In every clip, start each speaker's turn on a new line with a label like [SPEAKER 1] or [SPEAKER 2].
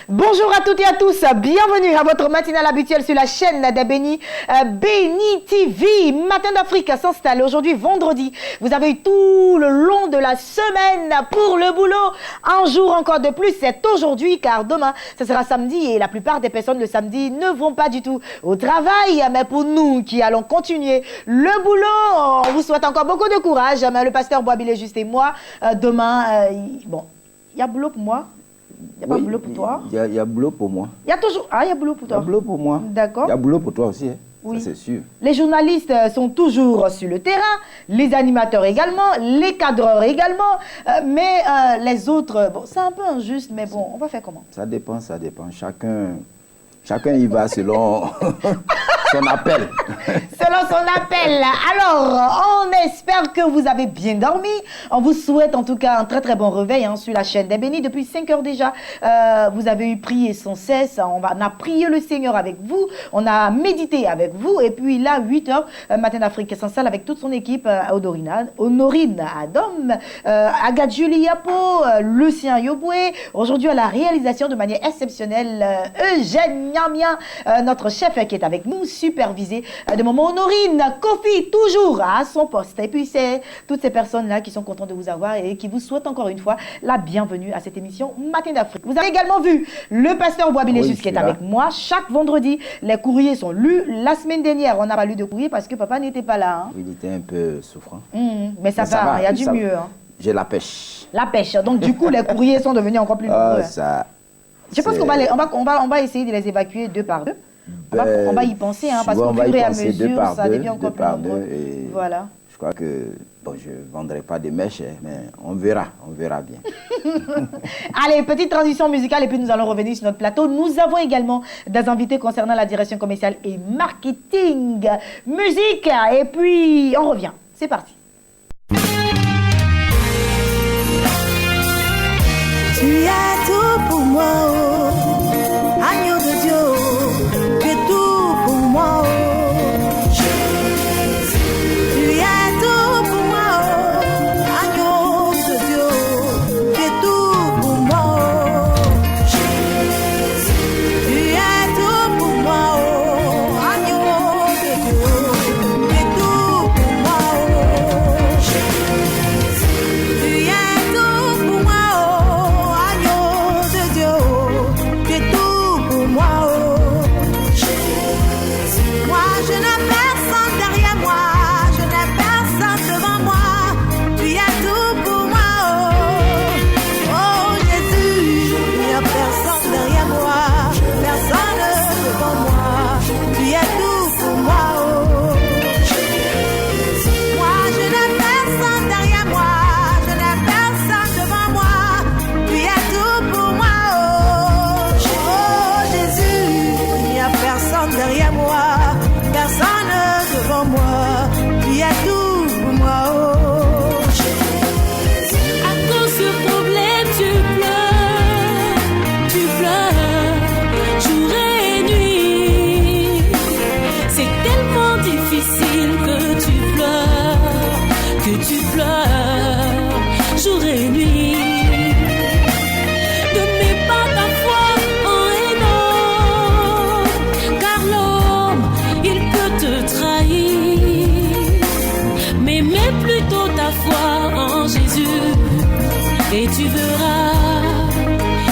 [SPEAKER 1] Bonjour à toutes et à tous, bienvenue à votre matinale habituelle sur la chaîne des Bénis, Béni TV. Matin d'Afrique s'installe aujourd'hui vendredi. Vous avez eu tout le long de la semaine pour le boulot. Un jour encore de plus, c'est aujourd'hui car demain, ce sera samedi et la plupart des personnes le samedi ne vont pas du tout au travail. Mais pour nous qui allons continuer le boulot, on vous souhaite encore beaucoup de courage. Le pasteur Boabile Juste et moi, demain, bon, il y a boulot pour moi. Il n'y a pas boulot pour toi?
[SPEAKER 2] Il y a boulot pour moi.
[SPEAKER 1] Il y a toujours... Ah, il y a boulot pour toi.
[SPEAKER 2] Il y a boulot pour moi.
[SPEAKER 1] D'accord.
[SPEAKER 2] Il y a boulot pour toi aussi, hein.
[SPEAKER 1] Oui.
[SPEAKER 2] Ça, c'est sûr.
[SPEAKER 1] Les journalistes sont toujours sur le terrain, les animateurs également, les cadreurs également, mais les autres, bon, c'est un peu injuste, mais bon, on va faire comment?
[SPEAKER 2] Ça dépend. Chacun y va selon son appel.
[SPEAKER 1] Selon son appel. Alors, on espère que vous avez bien dormi. On vous souhaite en tout cas un très très bon réveil sur la chaîne des Bénis. Depuis 5 heures déjà, vous avez eu prié sans cesse. On a prié le Seigneur avec vous. On a médité avec vous. Et puis là, 8 heures, Matin d'Afrique s'installe avec toute son équipe. Honorine Adam, Agathe Julie Yapo, Lucien Yoboué. Aujourd'hui, à la réalisation de manière exceptionnelle, Eugène Niamien, notre chef qui est avec nous, supervisé de Maman Honorine, Kofi, toujours à son poste. Et puis, c'est toutes ces personnes-là qui sont contentes de vous avoir et qui vous souhaitent encore une fois la bienvenue à cette émission Matin d'Afrique. Vous avez également vu le pasteur Boabile Juste qui est avec moi. Chaque vendredi, les courriers sont lus. La semaine dernière, on n'a pas lu de courrier parce que papa n'était pas là.
[SPEAKER 2] Il était un peu souffrant.
[SPEAKER 1] Mais ça va, il y a du mieux.
[SPEAKER 2] J'ai la pêche.
[SPEAKER 1] La pêche. Donc, du coup, les courriers sont devenus encore plus nombreux. Je pense qu'on va essayer de les évacuer deux par deux. On va y penser, parce qu'au fur et à mesure, ça devient encore plus nombreux. Voilà.
[SPEAKER 2] Je crois que, bon, je ne vendrai pas de mèches, mais on verra bien.
[SPEAKER 1] Allez, petite transition musicale et puis nous allons revenir sur notre plateau. Nous avons également des invités concernant la direction commerciale et marketing, musique, et puis on revient. C'est parti.
[SPEAKER 3] Tu as tout pour moi, oh, agneau de Dieu, oh, tu es tout pour moi, oh, Jésus. Tu as tout pour moi, oh, agneau de Dieu, oh, tu es tout pour moi, oh, Jésus. Tu as tout pour moi, oh, agneau de Dieu, tu es tout pour moi, oh, Jésus. Tu as tout pour moi, oh,
[SPEAKER 4] et tu verras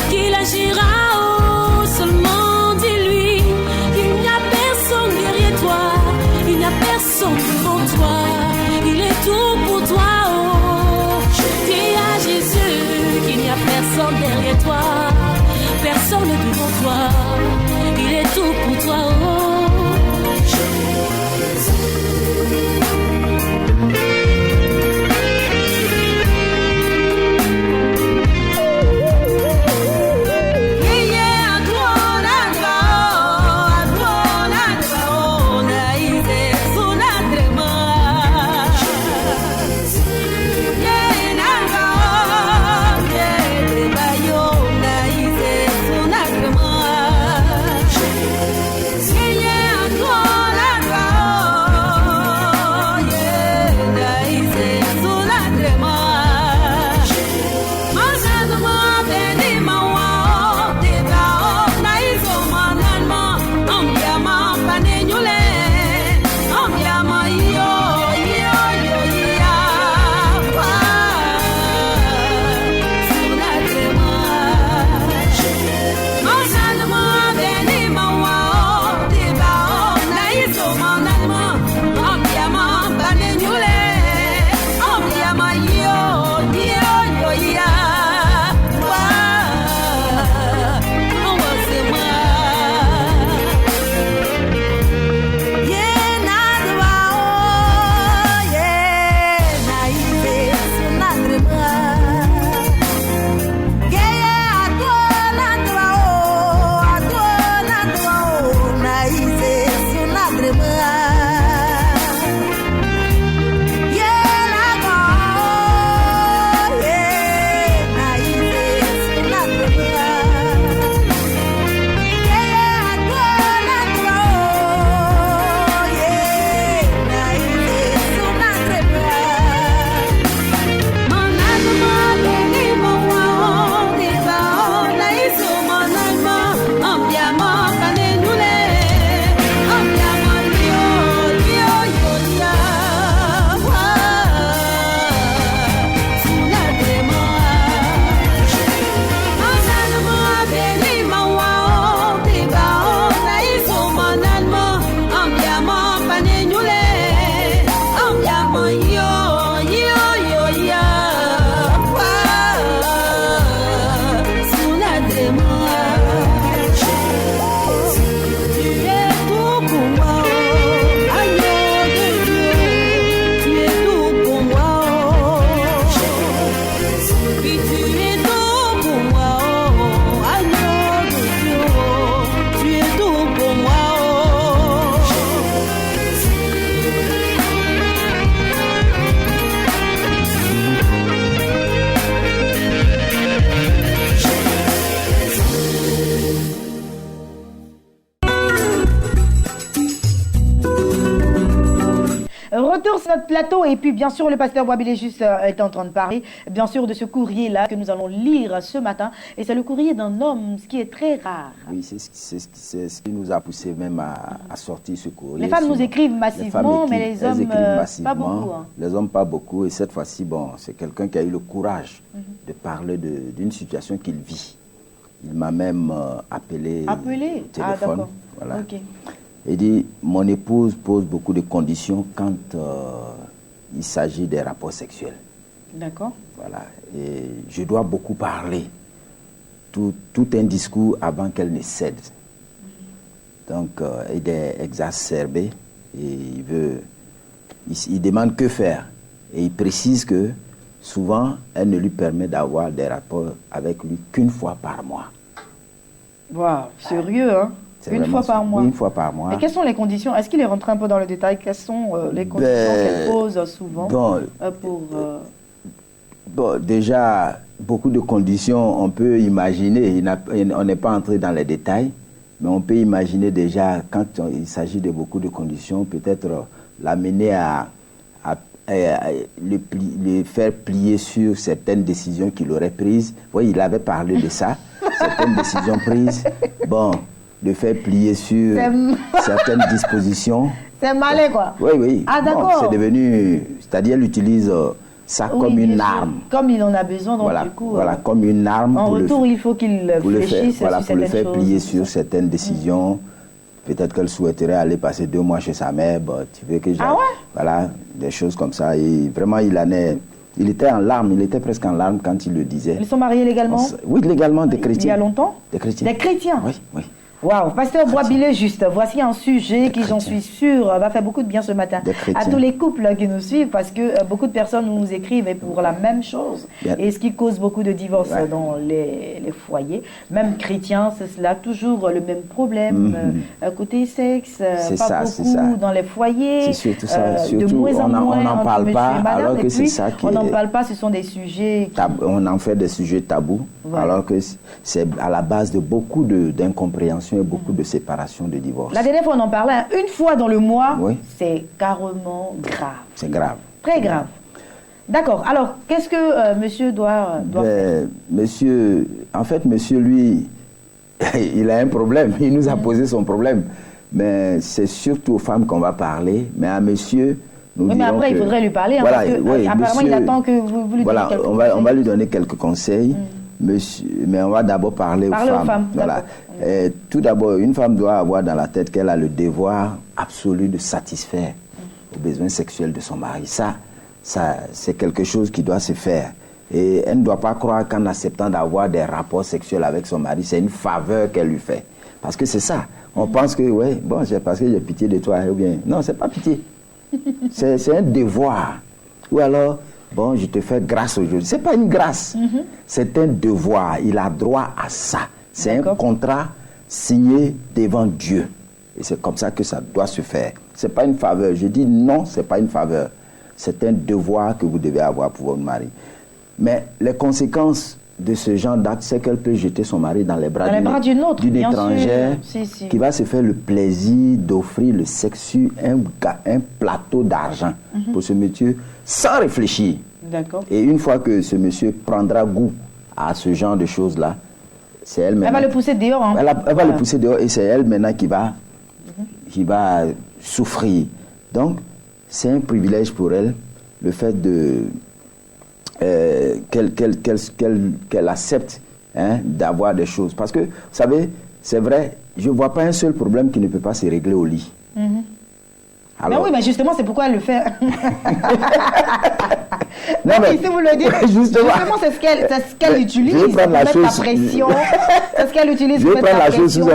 [SPEAKER 4] qu'il agira. Oh, seulement dis-lui qu'il n'y a personne derrière toi, il n'y a personne devant toi, il est tout pour toi. Oh, dis à Jésus qu'il n'y a personne derrière toi, personne devant toi, il est tout pour toi. Oh,
[SPEAKER 1] sur notre plateau et puis bien sûr le pasteur Boisbilé juste est en train de parler bien sûr de ce courrier-là que nous allons lire ce matin et c'est le courrier d'un homme, ce qui est très rare.
[SPEAKER 2] Oui, c'est ce qui nous a poussé même à sortir ce courrier.
[SPEAKER 1] Les femmes nous écrivent massivement, mais les hommes pas beaucoup. Hein.
[SPEAKER 2] Les hommes pas beaucoup et cette fois-ci, bon, c'est quelqu'un qui a eu le courage de parler d'une situation qu'il vit. Il m'a même appelé au téléphone. Voilà.
[SPEAKER 1] Okay.
[SPEAKER 2] Il dit, mon épouse pose beaucoup de conditions quand il s'agit des rapports sexuels.
[SPEAKER 1] D'accord.
[SPEAKER 2] Voilà. Et je dois beaucoup parler. Tout un discours avant qu'elle ne cède. Donc, il est exacerbé et il demande que faire. Et il précise que souvent, elle ne lui permet d'avoir des rapports avec lui qu'une fois par mois.
[SPEAKER 1] Waouh, sérieux, hein? Une fois par mois.
[SPEAKER 2] Oui, une fois par mois.
[SPEAKER 1] Et quelles sont les conditions? Est-ce qu'il est rentré un peu dans le détail? Quelles sont les conditions qu'elle pose souvent
[SPEAKER 2] Bon, déjà, beaucoup de conditions, on peut imaginer, on n'est pas entré dans les détails, mais on peut imaginer déjà, quand il s'agit de beaucoup de conditions, peut-être l'amener à le faire plier sur certaines décisions qu'il aurait prises. Oui, il avait parlé de ça, certaines décisions prises. Bon, le faire plier sur certaines dispositions.
[SPEAKER 1] C'est malin, quoi.
[SPEAKER 2] Oui, oui.
[SPEAKER 1] Ah, d'accord.
[SPEAKER 2] Bon, c'est devenu, c'est-à-dire, elle utilise ça comme une arme.
[SPEAKER 1] Comme il en a besoin, donc
[SPEAKER 2] voilà,
[SPEAKER 1] du coup...
[SPEAKER 2] Voilà, comme une arme.
[SPEAKER 1] En retour, il faut qu'il réfléchisse sur certaines choses.
[SPEAKER 2] Pour le faire plier sur certaines décisions. Peut-être qu'elle souhaiterait aller passer 2 mois chez sa mère. Bon, tu veux que j'aille.
[SPEAKER 1] Ah ouais?
[SPEAKER 2] Voilà, des choses comme ça. Et vraiment, il était en larmes, il était presque en larmes quand il le disait.
[SPEAKER 1] Ils sont mariés légalement?
[SPEAKER 2] Oui, légalement, des chrétiens.
[SPEAKER 1] Il y a longtemps?
[SPEAKER 2] Des chrétiens.
[SPEAKER 1] Des chrétiens?
[SPEAKER 2] Oui, oui.
[SPEAKER 1] Waouh, pasteur Boisbilé, juste, voici un sujet qui, j'en suis sûre, va faire beaucoup de bien ce matin à tous les couples qui nous suivent, parce que beaucoup de personnes nous écrivent pour la même chose. Et ce qui cause beaucoup de divorces dans les foyers, même chrétiens, c'est cela, toujours le même problème, côté sexe, pas beaucoup dans les foyers.
[SPEAKER 2] C'est surtout ça, surtout,
[SPEAKER 1] de moins en moins,
[SPEAKER 2] on n'en parle pas, alors que c'est ça qui
[SPEAKER 1] on n'en parle pas, ce sont des sujets...
[SPEAKER 2] On en fait des sujets tabous, alors que c'est à la base de beaucoup d'incompréhension et beaucoup de séparation, de divorce.
[SPEAKER 1] La dernière fois, on en parlait, une fois dans le mois, c'est carrément grave.
[SPEAKER 2] C'est grave.
[SPEAKER 1] Très grave. D'accord. Alors, qu'est-ce que monsieur doit faire?
[SPEAKER 2] Monsieur, en fait, monsieur, lui, il a un problème. Il nous a posé son problème. Mais c'est surtout aux femmes qu'on va parler. Mais à monsieur...
[SPEAKER 1] Oui, mais après, il faudrait lui parler. Voilà, parce que, apparemment, monsieur, il attend que vous lui donniez quelques conseils.
[SPEAKER 2] On va lui donner quelques conseils. Monsieur, mais on va d'abord parler aux femmes. Voilà. Tout d'abord, une femme doit avoir dans la tête qu'elle a le devoir absolu de satisfaire aux besoins sexuels de son mari. Ça c'est quelque chose qui doit se faire. Et elle ne doit pas croire qu'en acceptant d'avoir des rapports sexuels avec son mari, c'est une faveur qu'elle lui fait. Parce que c'est ça. On pense que, bon, c'est parce que j'ai pitié de toi. Ou bien, non, c'est pas pitié. C'est un devoir. Ou alors... Bon, je te fais grâce aujourd'hui. Ce n'est pas une grâce. C'est un devoir. Il a droit à ça. C'est un contrat signé devant Dieu. Et c'est comme ça que ça doit se faire. Ce n'est pas une faveur. Je dis non, ce n'est pas une faveur. C'est un devoir que vous devez avoir pour votre mari. Mais les conséquences de ce genre d'acte, c'est qu'elle peut jeter son mari dans les bras d'une étrangère qui va se faire le plaisir d'offrir le sexu, un plateau d'argent pour ce monsieur sans réfléchir. Et une fois que ce monsieur prendra goût à ce genre de choses-là, c'est elle maintenant...
[SPEAKER 1] Elle va le pousser dehors. Hein.
[SPEAKER 2] Elle va le pousser dehors et c'est elle maintenant qui va souffrir. Donc, c'est un privilège pour elle, le fait de... qu'elle accepte d'avoir des choses. Parce que, vous savez, c'est vrai, je ne vois pas un seul problème qui ne peut pas se régler au lit.
[SPEAKER 1] Alors, mais oui, mais justement, c'est pourquoi elle le fait.
[SPEAKER 2] Non, mais
[SPEAKER 1] si vous le dites, justement, c'est ce qu'elle utilise pour mettre la pression. C'est ce qu'elle utilise pour mettre la pression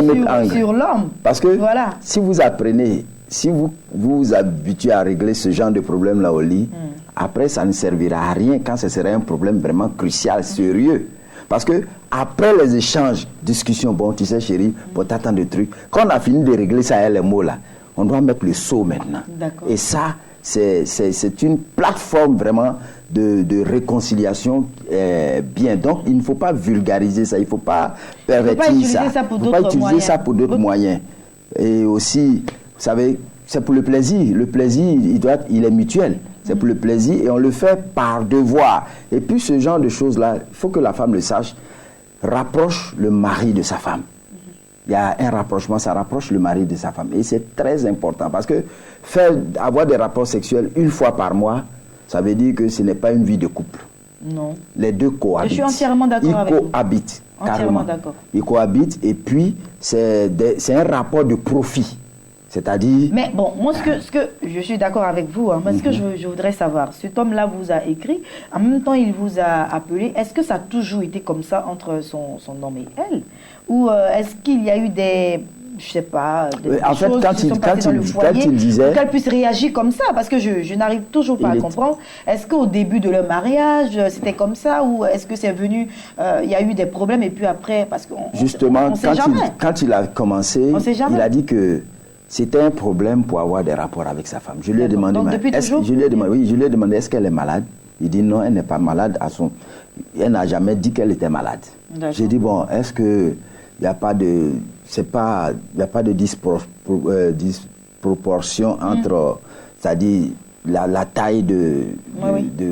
[SPEAKER 1] sur l'homme.
[SPEAKER 2] Parce que si vous apprenez, si vous vous habituez à régler ce genre de problème-là au lit, après, ça ne servira à rien quand ce serait un problème vraiment crucial, sérieux. Parce que après les échanges, discussions, bon, tu sais, chérie, bon, t'attends des trucs. Quand on a fini de régler ça, les mots là, on doit mettre le saut maintenant. Et ça, c'est une plateforme vraiment de réconciliation bien. Donc, il ne faut pas vulgariser ça, il ne faut pas pervertir ça. Il ne faut pas utiliser ça pour d'autres moyens. Et aussi, vous savez, c'est pour le plaisir. Le plaisir, il est mutuel. C'est pour le plaisir et on le fait par devoir. Et puis ce genre de choses-là, il faut que la femme le sache, rapproche le mari de sa femme. Il y a un rapprochement, ça rapproche le mari de sa femme. Et c'est très important parce que avoir des rapports sexuels une fois par mois, ça veut dire que ce n'est pas une vie de couple.
[SPEAKER 1] Non.
[SPEAKER 2] Les deux cohabitent.
[SPEAKER 1] Je suis entièrement d'accord avec vous.
[SPEAKER 2] Ils cohabitent.
[SPEAKER 1] Entièrement d'accord.
[SPEAKER 2] Ils cohabitent et puis c'est un rapport de profit. C'est-à-dire...
[SPEAKER 1] Mais bon, moi, ce que je suis d'accord avec vous, hein, mais ce que je voudrais savoir, cet homme-là vous a écrit, en même temps, il vous a appelé. Est-ce que ça a toujours été comme ça entre son homme et elle? Ou est-ce qu'il y a eu des... Je sais pas,
[SPEAKER 2] en fait, quand il disait...
[SPEAKER 1] qu'elle puisse réagir comme ça, parce que je n'arrive toujours pas à comprendre. Est-ce qu'au début de leur mariage, c'était comme ça, ou est-ce que c'est venu, il y a eu des problèmes, et puis après, parce que
[SPEAKER 2] justement, quand il a commencé, il a dit que c'était un problème pour avoir des rapports avec sa femme. Je lui ai demandé, est-ce qu'elle est malade? Il dit non, elle n'est pas malade. Elle n'a jamais dit qu'elle était malade. J'ai dit, bon, est-ce que il n'y a pas de... il n'y a pas de disproportion entre, c'est-à-dire la taille de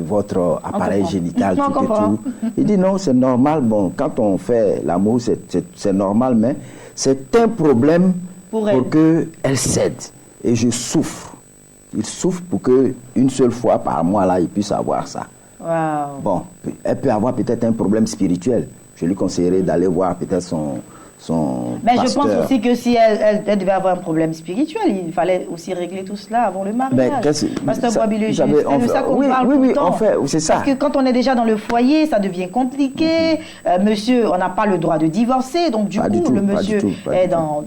[SPEAKER 2] votre appareil génital, tout et tout. Il dit non, c'est normal. Bon, quand on fait l'amour, c'est normal, mais c'est un problème pour qu'elle cède. Et je souffre. Il souffre pour qu'une seule fois par mois, là, il puisse avoir ça.
[SPEAKER 1] Wow.
[SPEAKER 2] Bon, elle peut avoir peut-être un problème spirituel. Je lui conseillerais d'aller voir peut-être son
[SPEAKER 1] mais
[SPEAKER 2] pasteur.
[SPEAKER 1] Je pense aussi que si elle devait avoir un problème spirituel, il fallait aussi régler tout cela avant le mariage. Pasteur Boabilé, c'est de ça qu'on parle tout le temps.
[SPEAKER 2] C'est ça.
[SPEAKER 1] Parce que quand on est déjà dans le foyer, ça devient compliqué. Monsieur, on n'a pas le droit de divorcer, donc du coup, le monsieur est dans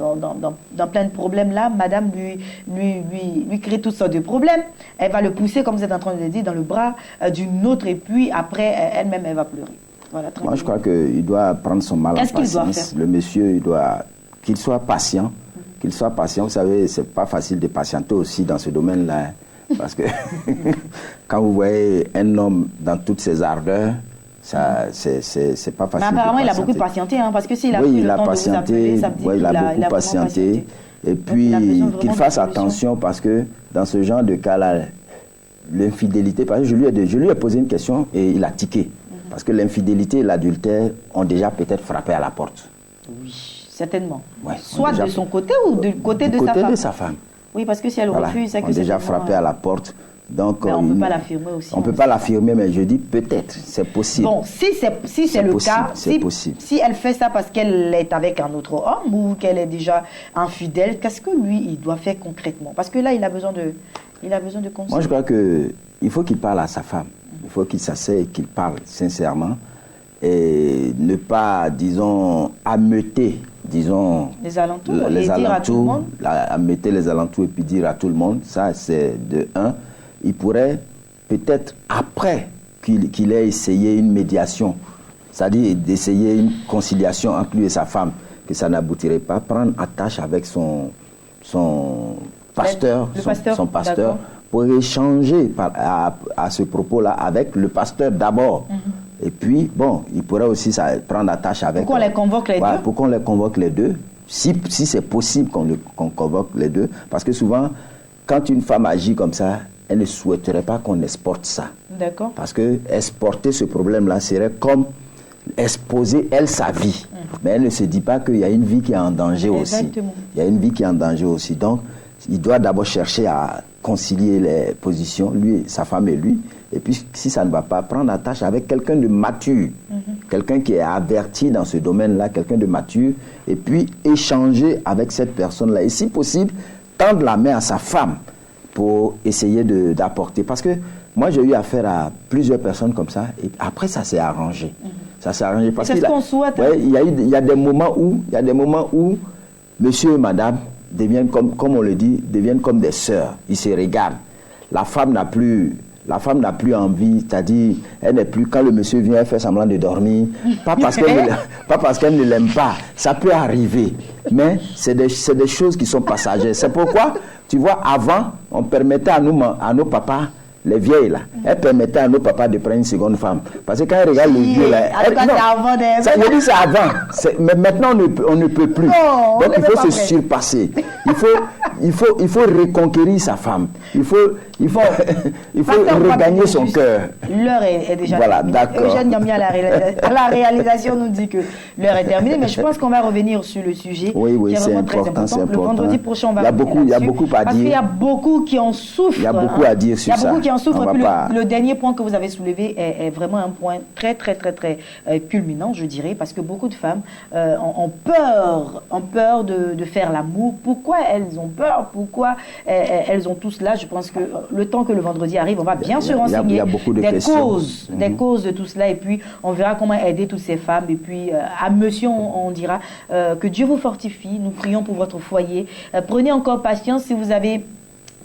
[SPEAKER 1] plein de problèmes là. Madame lui crée toutes sortes de problèmes. Elle va le pousser, comme vous êtes en train de le dire, dans le bras d'une autre, et puis après, elle-même, elle va pleurer. Voilà, moi,
[SPEAKER 2] je crois qu'il doit prendre son mal en patience. Le monsieur, qu'il soit patient. Qu'il soit patient. Vous savez, c'est pas facile de patienter aussi dans ce domaine-là. Parce que quand vous voyez un homme dans toutes ses ardeurs, c'est pas facile.
[SPEAKER 1] Mais apparemment, il a beaucoup patienté, hein, parce que s'il a pris le temps de vous appeler, ça me dit
[SPEAKER 2] il a beaucoup patienté. Et puis, qu'il fasse attention, parce que dans ce genre de cas-là, l'infidélité, parce que je lui ai posé une question et il a tiqué. Parce que l'infidélité et l'adultère ont déjà peut-être frappé à la porte.
[SPEAKER 1] Oui, certainement.
[SPEAKER 2] Ouais,
[SPEAKER 1] soit de son côté ou du côté de sa femme. Oui, parce que si elle refuse, c'est que c'est
[SPEAKER 2] déjà frappé à la porte. Donc,
[SPEAKER 1] mais on ne peut pas l'affirmer aussi.
[SPEAKER 2] On ne peut pas l'affirmer, mais je dis peut-être, c'est possible.
[SPEAKER 1] Bon, si c'est le cas, si elle fait ça parce qu'elle est avec un autre homme ou qu'elle est déjà infidèle, qu'est-ce que lui, il doit faire concrètement? Parce que là, il a besoin de conseils.
[SPEAKER 2] Moi, je crois qu'il faut qu'il parle à sa femme. Il faut qu'il s'asseye et qu'il parle sincèrement et ne pas, disons, ameuter, disons,
[SPEAKER 1] les alentours, dire à tout le monde.
[SPEAKER 2] Ameuter les alentours et puis dire à tout le monde. Ça, c'est de un. Il pourrait, peut-être après qu'il ait essayé une médiation, c'est-à-dire d'essayer une conciliation entre lui et sa femme, que ça n'aboutirait pas, prendre attache avec son pasteur, son pasteur, pour échanger à ce propos-là avec le pasteur d'abord. Et puis, bon, il pourrait aussi prendre attache avec...
[SPEAKER 1] Pour qu'on les convoque les deux.
[SPEAKER 2] Pour qu'on les convoque les deux. Si c'est possible qu'on convoque les deux. Parce que souvent, quand une femme agit comme ça, elle ne souhaiterait pas qu'on exporte ça.
[SPEAKER 1] D'accord.
[SPEAKER 2] Parce que exporter ce problème-là serait comme exposer, elle, sa vie. Mais elle ne se dit pas qu'il y a une vie qui est en danger aussi. Il y a une vie qui est en danger aussi. Donc, il doit d'abord chercher à concilier les positions, lui, sa femme et lui. Et puis, si ça ne va pas, prendre attache avec quelqu'un de mature, quelqu'un qui est averti dans ce domaine-là, quelqu'un de mature, et puis échanger avec cette personne-là. Et si possible, tendre la main à sa femme pour essayer d'apporter. Parce que moi, j'ai eu affaire à plusieurs personnes comme ça, et après, ça s'est arrangé. Ça s'est arrangé.
[SPEAKER 1] C'est ce qu'on souhaite.
[SPEAKER 2] Ouais, il y a des moments où monsieur et madame deviennent, comme on le dit, deviennent comme des sœurs. Ils se regardent. La femme n'a plus envie, c'est-à-dire, elle n'est plus, quand le monsieur vient, elle fait semblant de dormir. Pas parce qu'elle ne l'aime pas. Ça peut arriver. Mais c'est des choses qui sont passagères. C'est pourquoi, tu vois, avant, on permettait à nos papas les vieilles là, elles permettaient à nos papas de prendre une seconde femme. Parce que quand elles regardent le vieux là,
[SPEAKER 1] c'est avant
[SPEAKER 2] je dis c'est avant. Mais maintenant on ne peut plus.
[SPEAKER 1] Non,
[SPEAKER 2] donc il faut se surpasser. Il faut reconquérir sa femme. Il faut regagner son cœur.
[SPEAKER 1] L'heure est déjà
[SPEAKER 2] voilà,
[SPEAKER 1] terminée.
[SPEAKER 2] d'accord.
[SPEAKER 1] Eugène Nyamia à la réalisation nous dit que l'heure est terminée, mais je pense qu'on va revenir sur le sujet.
[SPEAKER 2] Oui,
[SPEAKER 1] c'est
[SPEAKER 2] important, c'est important.
[SPEAKER 1] Le vendredi prochain, on va
[SPEAKER 2] il y a beaucoup à dire.
[SPEAKER 1] Parce qu'il y a beaucoup qui en souffrent.
[SPEAKER 2] Il y a beaucoup à dire sur ça.
[SPEAKER 1] Il y a beaucoup qui en souffrent. Et puis le dernier point que vous avez soulevé est vraiment un point très culminant, je dirais, parce que beaucoup de femmes ont peur de faire l'amour. Pourquoi elles ont peur? Pourquoi elles ont tout cela? Je pense que le temps que le vendredi arrive, on va bien se renseigner des causes de tout cela, et puis on verra comment aider toutes ces femmes. Et puis à monsieur, on dira que Dieu vous fortifie. Nous prions pour votre foyer. Prenez encore patience si vous avez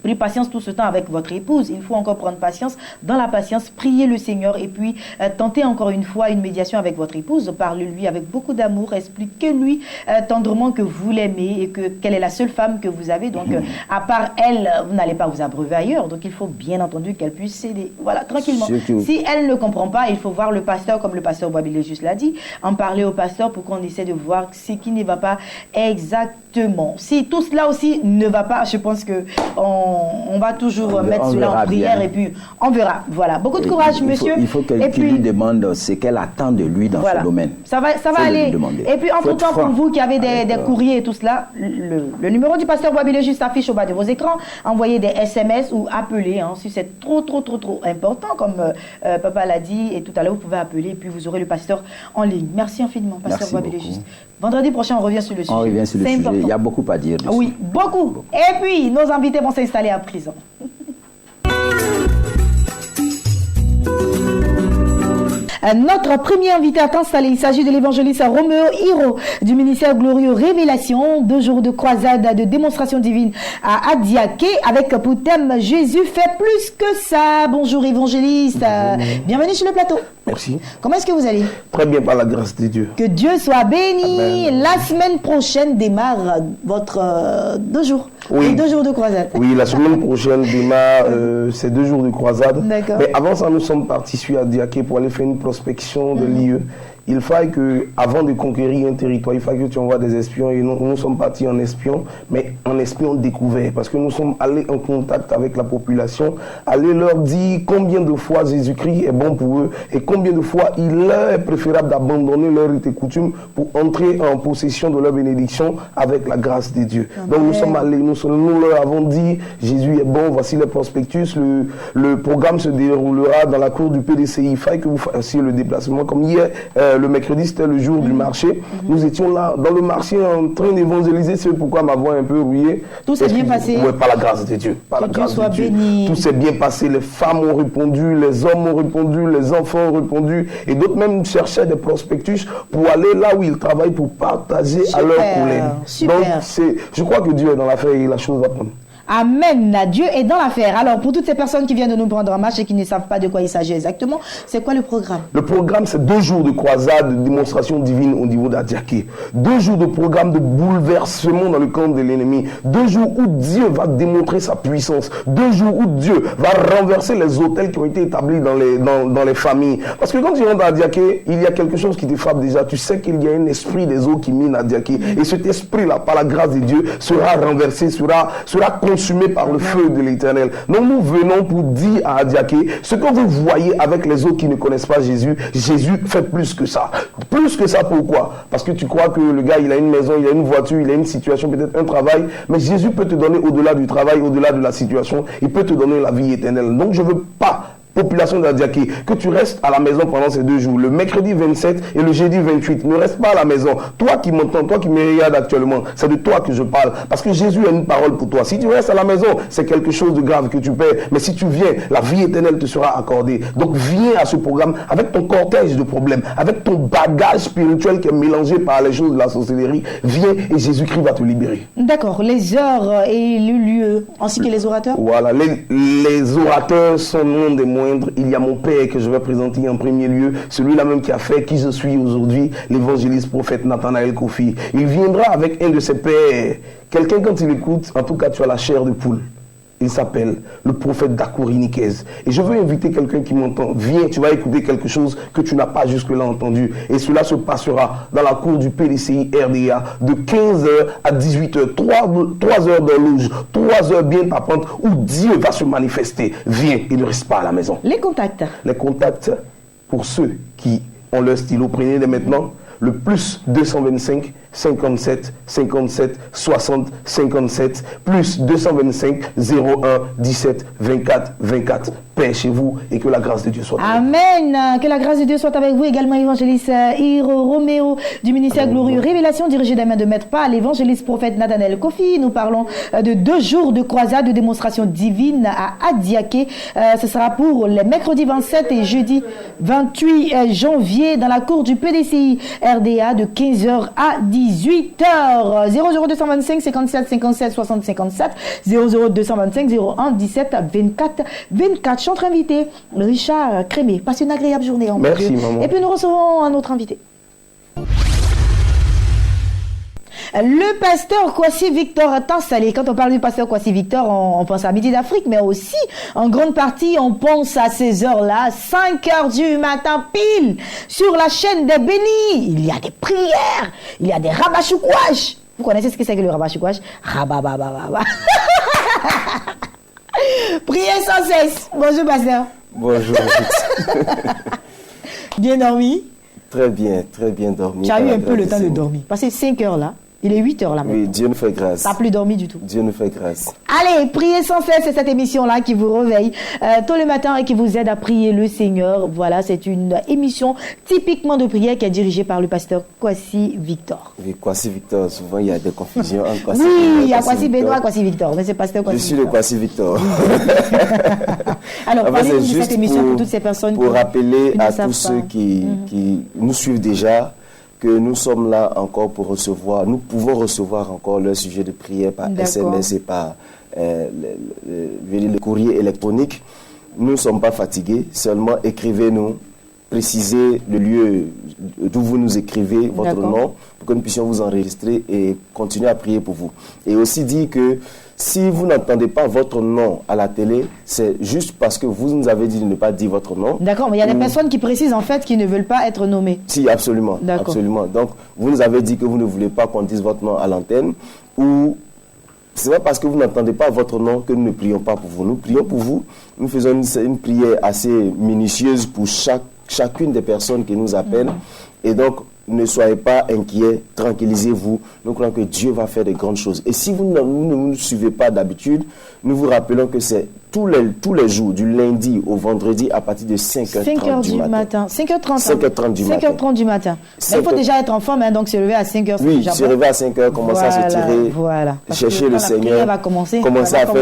[SPEAKER 1] pris patience tout ce temps avec votre épouse. Il faut encore prendre patience. Dans la patience, priez le Seigneur et puis tentez encore une fois une médiation avec votre épouse. Parlez-lui avec beaucoup d'amour. Expliquez-lui tendrement que vous l'aimez et qu'elle est la seule femme que vous avez. Donc, à part elle, vous n'allez pas vous abreuver ailleurs. Donc, il faut bien entendu qu'elle puisse céder. Voilà, tranquillement.
[SPEAKER 2] Surtout.
[SPEAKER 1] Si elle ne comprend pas, il faut voir le pasteur, comme le pasteur Boabilé juste l'a dit, en parler au pasteur pour qu'on essaie de voir ce qui ne va pas exactement. Si tout cela aussi ne va pas, je pense que on va toujours mettre cela en prière et puis on verra. Voilà. Beaucoup de courage, monsieur.
[SPEAKER 2] Il faut qu'il lui demande ce qu'elle attend de lui dans ce domaine.
[SPEAKER 1] Ça va aller. Et puis, entre-temps, pour vous qui avez des courriers et tout cela, le numéro du pasteur Boabilé juste affiche au bas de vos écrans. Envoyez des SMS ou appelez si c'est trop important, comme papa l'a dit. Et tout à l'heure, vous pouvez appeler et puis vous aurez le pasteur en ligne. Merci infiniment, pasteur Boabilé juste. Vendredi prochain, on revient sur le sujet.
[SPEAKER 2] On revient sur le sujet. Il y a beaucoup à dire dessus.
[SPEAKER 1] Oui, beaucoup. Et puis, nos invités vont s'installer à prison. Notre premier invité à t'installer, il s'agit de l'évangéliste Roméo Hiro du ministère Glorieux Révélation, 2 jours de croisade de démonstration divine à Adiaké avec pour thème Jésus fait plus que ça. Bonjour évangéliste, bienvenue sur le plateau.
[SPEAKER 5] Merci.
[SPEAKER 1] Comment est-ce que vous allez?
[SPEAKER 5] Très bien, par la grâce de Dieu.
[SPEAKER 1] Que Dieu soit béni.
[SPEAKER 5] Amen.
[SPEAKER 1] La semaine prochaine démarre votre 2 jours.
[SPEAKER 5] Oui.
[SPEAKER 1] Les 2 jours de croisade.
[SPEAKER 5] Oui, la semaine prochaine démarre ces 2 jours de croisade.
[SPEAKER 1] D'accord.
[SPEAKER 5] Mais avant ça, nous sommes partis sur Adiaké pour aller faire une prospection de lieux. Il faille que, avant de conquérir un territoire, il faille que tu envoies des espions. Et nous sommes partis en espion, mais en espion découvert. Parce que nous sommes allés en contact avec la population, aller leur dire combien de fois Jésus-Christ est bon pour eux et combien de fois il leur est préférable d'abandonner leur rite et coutume pour entrer en possession de leur bénédiction avec la grâce de Dieu. Amen. Donc nous sommes allés, nous leur avons dit Jésus est bon, voici les prospectus. Le programme se déroulera dans la cour du PDCI. Il faille que vous fassiez le déplacement. Comme hier, le mercredi, c'était le jour du marché. Nous étions là, dans le marché, en train d'évangéliser. C'est pourquoi ma voix est un peu rouillée.
[SPEAKER 1] Tout s'est bien passé.
[SPEAKER 5] Oui, par la grâce de Dieu. Par
[SPEAKER 1] que
[SPEAKER 5] la grâce
[SPEAKER 1] Dieu soit
[SPEAKER 5] de Dieu.
[SPEAKER 1] béni.
[SPEAKER 5] Tout s'est bien passé. Les femmes ont répondu, les hommes ont répondu, les enfants ont répondu. Et d'autres même cherchaient des prospectus pour aller là où ils travaillent pour partager à leurs collègues.
[SPEAKER 1] Super.
[SPEAKER 5] Donc, je crois que Dieu est dans l'affaire et la chose va prendre.
[SPEAKER 1] Amen. Dieu est dans l'affaire. Alors, pour toutes ces personnes qui viennent de nous prendre en marche et qui ne savent pas de quoi il s'agit exactement, c'est quoi le programme? Le
[SPEAKER 5] programme, c'est 2 jours de croisade, de démonstration divine au niveau d'Adiaké. 2 jours de programme de bouleversement dans le camp de l'ennemi. 2 jours où Dieu va démontrer sa puissance. 2 jours où Dieu va renverser les autels qui ont été établis dans les familles. Parce que quand tu rentres à Adiaké, il y a quelque chose qui te frappe déjà. Tu sais qu'il y a un esprit des eaux qui mine à Adiaké. Et cet esprit-là, par la grâce de Dieu, sera renversé, sera consumé par le feu de l'Éternel. Donc nous venons pour dire à Adiaké, ce que vous voyez avec les autres qui ne connaissent pas Jésus, Jésus fait plus que ça. Plus que ça, pourquoi? Parce que tu crois que le gars, il a une maison, il a une voiture, il a une situation, peut-être un travail, mais Jésus peut te donner au-delà du travail, au-delà de la situation, il peut te donner la vie éternelle. Donc je ne veux pas, population d'Adiaké, que tu restes à la maison pendant ces 2 jours, le mercredi 27 et le jeudi 28. Ne reste pas à la maison. Toi qui m'entends, toi qui me regardes actuellement, c'est de toi que je parle. Parce que Jésus a une parole pour toi. Si tu restes à la maison, c'est quelque chose de grave que tu perds. Mais si tu viens, la vie éternelle te sera accordée. Donc viens à ce programme avec ton cortège de problèmes, avec ton bagage spirituel qui est mélangé par les choses de la sorcellerie. Viens et Jésus-Christ va te libérer.
[SPEAKER 1] D'accord. Les heures et le lieu, ainsi que les orateurs?
[SPEAKER 5] Voilà. Les orateurs sont non des moindres. Il y a mon Père que je vais présenter en premier lieu, celui-là même qui a fait qui je suis aujourd'hui, l'évangéliste prophète Nathanaël Kofi. Il viendra avec un de ses pères. Quelqu'un, quand il écoute, en tout cas, tu as la chair de poule. Il s'appelle le prophète Dakoury-Niquez. Et je veux inviter quelqu'un qui m'entend. Viens, tu vas écouter quelque chose que tu n'as pas jusque-là entendu. Et cela se passera dans la cour du PDCI RDA de 15h à 18h. 3 heures d'horloge, 3 heures bien tapantes où Dieu va se manifester. Viens, il ne reste pas à la maison.
[SPEAKER 1] Les contacts.
[SPEAKER 5] Les contacts, pour ceux qui ont leur stylo, prenez-les maintenant. Le plus 225 57 57 60 57 plus 225 01 17 24 24. Paix chez vous et que la grâce de Dieu soit avec vous.
[SPEAKER 1] Amen. Que la grâce de Dieu soit avec vous également, évangéliste Hiro Roméo du ministère Glorieux Révélation, dirigé des mains de Maître Pas, l'évangéliste prophète Nathanaël Kofi. Nous parlons de 2 jours de croisade de démonstration divine à Adiaké. Ce sera pour les mercredis 27 et jeudi 28 janvier dans la cour du PDCI RDA de 15h à 18h. 00225 57 57 60 57 00225 01 17 24 24. Je suis notre invité, Richard Crémé. Passe une agréable journée en
[SPEAKER 5] Merci,
[SPEAKER 1] Dieu.
[SPEAKER 5] maman.
[SPEAKER 1] Et puis nous recevons un autre invité. Le pasteur Kwasi Victor Tansalé. Quand on parle du pasteur Kwasi Victor, on pense à Midi d'Afrique, mais aussi, en grande partie, on pense à ces heures-là, 5 heures du matin pile, sur la chaîne des bénis. Il y a des prières, il y a des rabachoukouages. Vous connaissez ce que c'est que le rabachoukouage? Rababababa. Priez sans cesse. Bonjour, pasteur.
[SPEAKER 6] Bonjour.
[SPEAKER 1] Bien dormi?
[SPEAKER 6] Très bien dormi.
[SPEAKER 1] Tu as eu un peu le temps de dormir. Parce que 5 heures là, il est 8 heures là maintenant.
[SPEAKER 6] Oui, Dieu nous fait grâce.
[SPEAKER 1] Tu n'as plus dormi du tout.
[SPEAKER 6] Dieu nous fait grâce.
[SPEAKER 1] Allez, priez sans cesse, c'est cette émission-là qui vous réveille tôt le matin et qui vous aide à prier le Seigneur. Voilà, c'est une émission typiquement de prière qui est dirigée par le pasteur Kwasi Victor.
[SPEAKER 6] Oui, Kwasi Victor, souvent il y a des confusions entre Kwasi
[SPEAKER 1] Oui, il y a Kwasi Benoît, Kwasi Victor, mais c'est pasteur Kwasi Victor.
[SPEAKER 6] Je suis le Kwasi Victor.
[SPEAKER 1] Alors,
[SPEAKER 6] En fait,
[SPEAKER 1] parlez-nous de
[SPEAKER 6] c'est
[SPEAKER 1] cette
[SPEAKER 6] juste
[SPEAKER 1] émission pour toutes ces personnes
[SPEAKER 6] pour rappeler
[SPEAKER 1] qui ne
[SPEAKER 6] à
[SPEAKER 1] savent
[SPEAKER 6] tous
[SPEAKER 1] pas.
[SPEAKER 6] ceux qui nous suivent déjà que nous sommes là encore pour recevoir, nous pouvons recevoir encore leur sujet de prière par
[SPEAKER 1] D'accord.
[SPEAKER 6] SMS et par le courrier électronique. Nous ne sommes pas fatigués, seulement écrivez-nous, précisez le lieu d'où vous nous écrivez, votre
[SPEAKER 1] D'accord.
[SPEAKER 6] nom, pour que nous puissions vous enregistrer et continuer à prier pour vous. Et aussi dire que si vous n'entendez pas votre nom à la télé, c'est juste parce que vous nous avez dit de ne pas dire votre nom.
[SPEAKER 1] D'accord, mais il y a des personnes qui précisent en fait qu'ils ne veulent pas être nommées.
[SPEAKER 6] Si, absolument.
[SPEAKER 1] D'accord.
[SPEAKER 6] Absolument. Donc, vous nous avez dit que vous ne voulez pas qu'on dise votre nom à l'antenne, ou c'est pas parce que vous n'entendez pas votre nom que nous ne prions pas pour vous. Nous prions pour vous. Nous faisons une prière assez minutieuse pour chacune des personnes qui nous appellent. Et donc, ne soyez pas inquiets, tranquillisez-vous. Nous croyons que Dieu va faire de grandes choses. Et si vous ne nous suivez pas d'habitude, nous vous rappelons que c'est tous les jours, du lundi au vendredi, à partir de 5h30 du matin.
[SPEAKER 1] 5h30.
[SPEAKER 6] 5h30 du matin.
[SPEAKER 1] 5h30 du matin. Mais il faut déjà être en forme, hein, donc se lever à 5h.
[SPEAKER 6] Oui, se lever à 5h, commencer à se tirer,
[SPEAKER 1] voilà.
[SPEAKER 6] chercher le Seigneur,
[SPEAKER 1] va commencer
[SPEAKER 6] à faire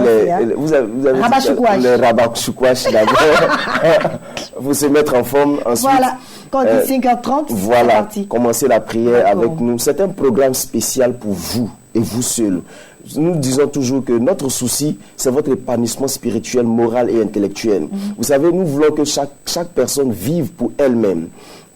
[SPEAKER 6] vous avez
[SPEAKER 1] rabachoukouage.
[SPEAKER 6] Le rabachoukouage d'abord, vous se mettre en forme, ensuite.
[SPEAKER 1] Voilà, quand on dit 5h30, c'est
[SPEAKER 6] voilà,
[SPEAKER 1] parti.
[SPEAKER 6] commencer la prière
[SPEAKER 1] D'accord.
[SPEAKER 6] avec nous. C'est un programme spécial pour vous et vous seul. Nous disons toujours que notre souci, c'est votre épanouissement spirituel, moral et intellectuel. Vous savez, nous voulons que chaque personne vive pour elle-même.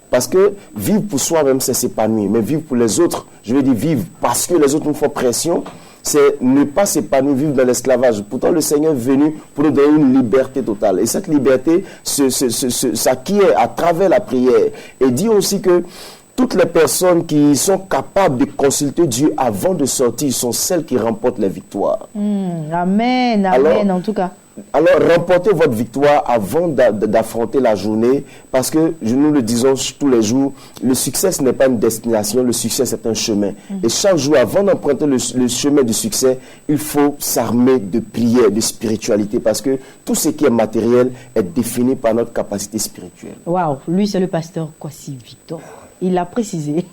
[SPEAKER 6] Parce que vivre pour soi-même, c'est s'épanouir. Mais vivre pour les autres, je veux dire vivre parce que les autres nous font pression, c'est ne pas s'épanouir, vivre dans l'esclavage. Pourtant, le Seigneur est venu pour nous donner une liberté totale. Et cette liberté s'acquiert à travers la prière. Et dit aussi que toutes les personnes qui sont capables de consulter Dieu avant de sortir sont celles qui remportent les victoires.
[SPEAKER 1] Amen, amen, en tout cas.
[SPEAKER 6] Alors, remportez votre victoire avant d'affronter la journée, parce que, nous le disons tous les jours, le succès, ce n'est pas une destination, le succès, c'est un chemin. Et chaque jour, avant d'emprunter le chemin du succès, il faut s'armer de prière, de spiritualité, parce que tout ce qui est matériel est défini par notre capacité spirituelle.
[SPEAKER 1] Waouh, lui, c'est le pasteur Kwasi Victor. Il l'a précisé.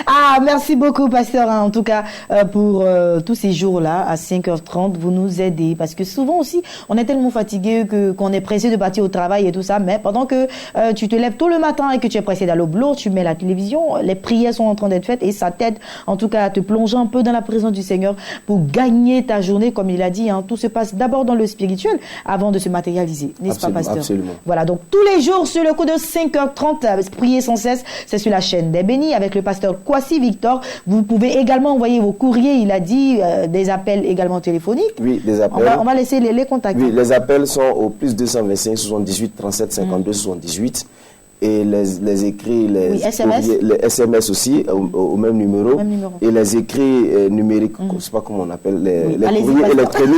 [SPEAKER 1] Ah, merci beaucoup, pasteur, hein, en tout cas, pour tous ces jours-là, à 5h30, vous nous aidez. Parce que souvent aussi, on est tellement fatigué qu'on est pressé de partir au travail et tout ça. Mais pendant que tu te lèves tôt le matin et que tu es pressé d'aller au boulot, tu mets la télévision, les prières sont en train d'être faites et ça t'aide, en tout cas, à te plonger un peu dans la présence du Seigneur pour gagner ta journée. Comme il a dit, hein, tout se passe d'abord dans le spirituel avant de se matérialiser. N'est-ce pas, pasteur?
[SPEAKER 6] Absolument.
[SPEAKER 1] Voilà, donc tous les jours, sur le coup de 5h30, priez sans cesse. C'est sur la chaîne des bénis avec le pasteur Kwasi Victor. Vous pouvez également envoyer vos courriers, il a dit, des appels également téléphoniques.
[SPEAKER 6] Oui, des appels.
[SPEAKER 1] On va laisser les contacts.
[SPEAKER 6] Oui, les appels sont au plus 225 78 37 52 78. Et les écrits, les SMS aussi, au même numéro. Et les écrits numériques, je ne sais pas comment on appelle, les courriers électroniques,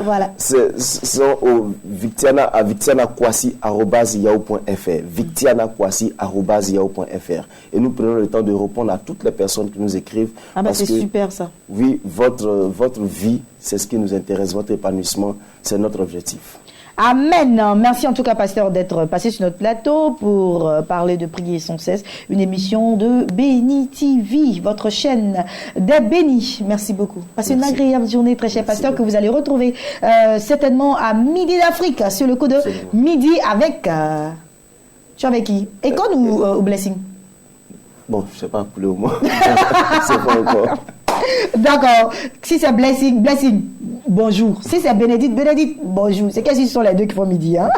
[SPEAKER 6] voilà. Sont au victianakwasi@yahoo.fr. victianakwasi@yahoo.fr. Et nous prenons le temps de répondre à toutes les personnes qui nous écrivent.
[SPEAKER 1] C'est super ça.
[SPEAKER 6] Oui, votre vie, c'est ce qui nous intéresse, votre épanouissement, c'est notre objectif.
[SPEAKER 1] Amen. Merci en tout cas, pasteur, d'être passé sur notre plateau pour parler de Prier sans cesse, une émission de Béni TV, votre chaîne des bénis. Merci beaucoup. Passez une agréable journée, très cher pasteur, que vous allez retrouver certainement à Midi d'Afrique, sur le coup de midi avec... tu es avec qui? Econ ou Blessing?
[SPEAKER 6] Bon, je ne sais pas pour le moment. C'est pas encore.
[SPEAKER 1] D'accord. Si c'est Blessing, bonjour. Si c'est Bénédicte, bonjour. C'est quasi ce sont les deux qui font midi. Hein?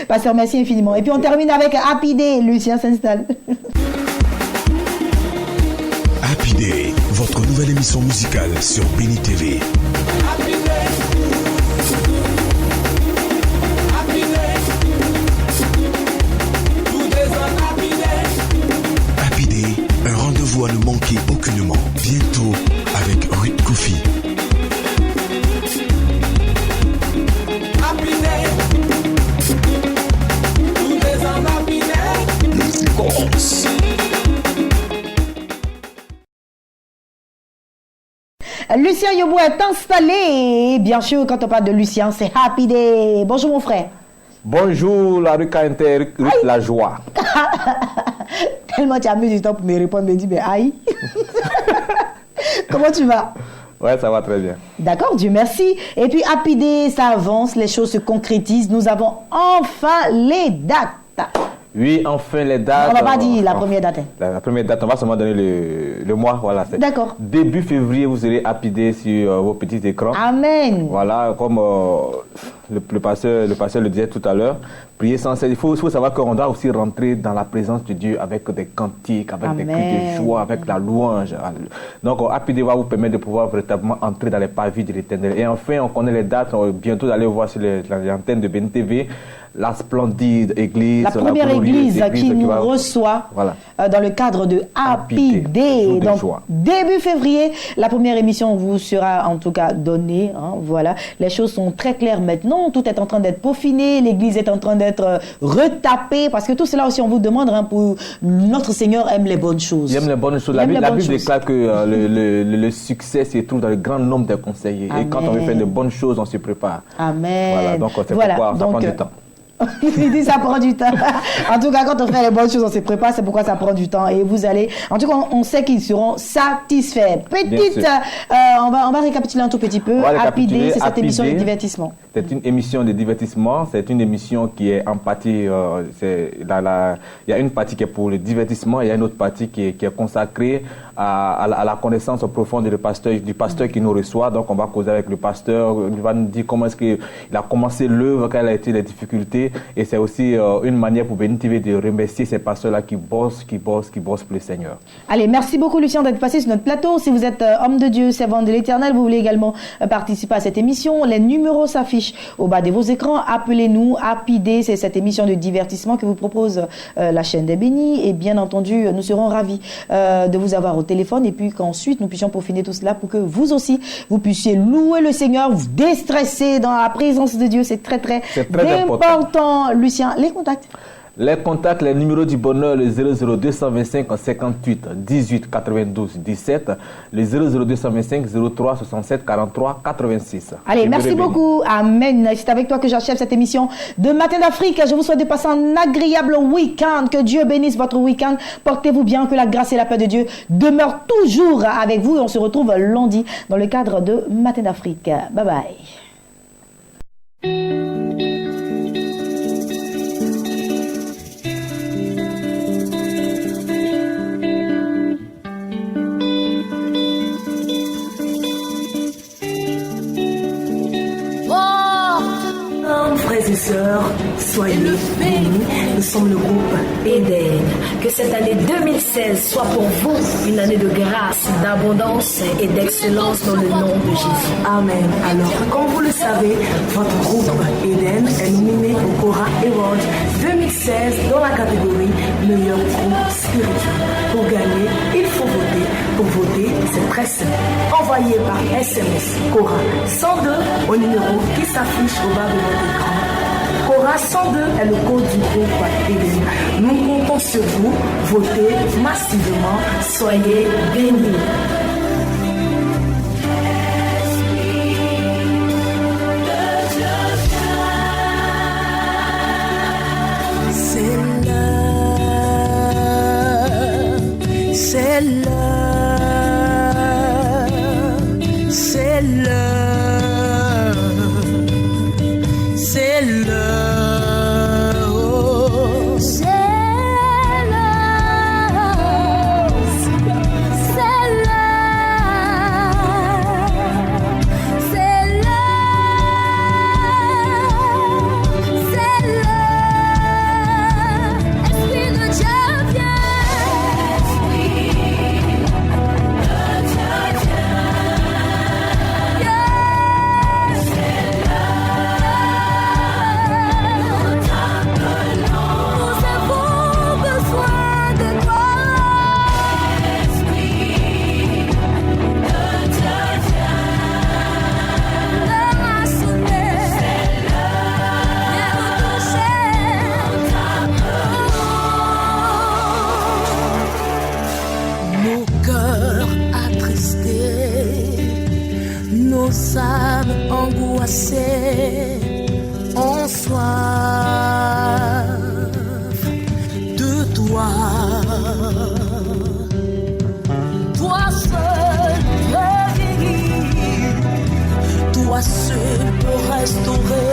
[SPEAKER 1] Pasteur, merci infiniment. Et puis on termine avec Happy Day. Lucien s'installe.
[SPEAKER 7] Happy Day, votre nouvelle émission musicale sur Béni TV.
[SPEAKER 8] Happy Day. Happy Day. Tous les ans, Happy Day.
[SPEAKER 7] Happy Day, un rendez-vous à ne manquer aucunement. Bientôt avec Ruth Kofi.
[SPEAKER 8] Happy Day. Tous les ans, Happy Day.
[SPEAKER 7] Music Box.
[SPEAKER 1] Lucien Yobo est installé. Et bien sûr, quand on parle de Lucien, c'est Happy Day. Bonjour mon frère.
[SPEAKER 9] Bonjour la Ruka Inter, la joie.
[SPEAKER 1] Tellement tu as mis du temps pour me répondre, me dit, mais aïe. Comment tu vas?
[SPEAKER 9] Ouais, ça va très bien.
[SPEAKER 1] D'accord, Dieu merci. Et puis Happy Day, ça avance, les choses se concrétisent. Nous avons enfin les dates.
[SPEAKER 9] Oui, enfin les dates.
[SPEAKER 1] On ne va pas dire la première date.
[SPEAKER 9] La première date, on va seulement donner le mois. Voilà,
[SPEAKER 1] d'accord.
[SPEAKER 9] Début février, vous serez Happy Day sur vos petits écrans.
[SPEAKER 1] Amen.
[SPEAKER 9] Voilà, comme le pasteur le disait tout à l'heure, prier sans cesse. Il faut savoir qu'on doit aussi rentrer dans la présence de Dieu avec des cantiques, avec des cris de joie, avec la louange. Donc, Happy Day va vous permettre de pouvoir véritablement entrer dans les pavis de l'Éternel. Et enfin, on connaît les dates. Bientôt, d'aller voir sur l'antenne de Béni TV. La splendide église.
[SPEAKER 1] La première église qui nous reçoit dans le cadre de Happy Day. Donc, début février, la première émission vous sera en tout cas donnée. Hein, voilà. Les choses sont très claires maintenant. Tout est en train d'être peaufiné. L'église est en train d'être retapée. Parce que tout cela aussi, on vous demande, hein, pour notre Seigneur aime les bonnes choses.
[SPEAKER 9] Il aime les bonnes choses. La Bible déclare que le succès se trouve dans le grand nombre des conseillers. Amen. Et quand on veut faire de bonnes choses, on se prépare.
[SPEAKER 1] Amen.
[SPEAKER 9] Voilà. Donc, c'est pourquoi ça prend du temps.
[SPEAKER 1] Il dit ça prend du temps. En tout cas, quand on fait les bonnes choses, on se prépare, c'est pourquoi ça prend du temps. Et vous allez, en tout cas, on sait qu'ils seront satisfaits. On va récapituler un tout petit peu. Happy Day, c'est cette émission de divertissement.
[SPEAKER 9] C'est une émission de divertissement. C'est une émission qui est en partie, il y a une partie qui est pour le divertissement, il y a une autre partie qui est consacrée à la connaissance profonde du pasteur qui nous reçoit. Donc, on va causer avec le pasteur. Il va nous dire comment est-ce qu'il a commencé l'œuvre, quelles ont été les difficultés. Et c'est aussi une manière pour Béni TV de remercier ces pasteurs-là qui bossent pour le Seigneur.
[SPEAKER 1] Allez, merci beaucoup Lucien d'être passé sur notre plateau. Si vous êtes homme de Dieu, servant de l'Éternel, vous voulez également participer à cette émission, les numéros s'affichent au bas de vos écrans. Appelez-nous. Happy Day, c'est cette émission de divertissement que vous propose la chaîne des bénis. Et bien entendu, nous serons ravis de vous avoir au téléphone et puis qu'ensuite nous puissions peaufiner tout cela pour que vous aussi, vous puissiez louer le Seigneur, vous déstresser dans la présence de Dieu. C'est très important. Lucien, les contacts.
[SPEAKER 9] Les contacts, les numéros du bonheur, le 00225 58 18 92 17, le 00225 03 67 43 86.
[SPEAKER 1] Allez, merci beaucoup. Amen. C'est avec toi que j'achève cette émission de Matin d'Afrique. Je vous souhaite de passer un agréable week-end. Que Dieu bénisse votre week-end. Portez-vous bien, que la grâce et la paix de Dieu demeurent toujours avec vous. Et on se retrouve lundi dans le cadre de Matin d'Afrique. Bye bye.
[SPEAKER 10] Frères et sœurs, Soyez bénis. Nous sommes le groupe Eden. Que cette année 2016 soit pour vous une année de grâce, d'abondance et d'excellence dans le nom de Jésus. Amen. Alors, comme vous le savez, votre groupe Eden est nominé au Cora Award 2016 dans la catégorie meilleur groupe spirituel. Pour gagner, il faut voter. Pour voter, c'est très simple. Envoyez par SMS Cora 102 au numéro qui s'affiche au bas de votre écran. Cora 102 est le code du groupe Eden. Nous comptons sur vous. Votez massivement. Soyez bénis.
[SPEAKER 3] C'est l'heure, c'est l'heure, c'est l'heure, oh. C'est l'heure, c'est l'heure, c'est l'heure, c'est l'heure. Esprit de Dieu vient. Nos âmes angoissées ont soif de toi. Toi seul peux guérir, toi seul peux restaurer.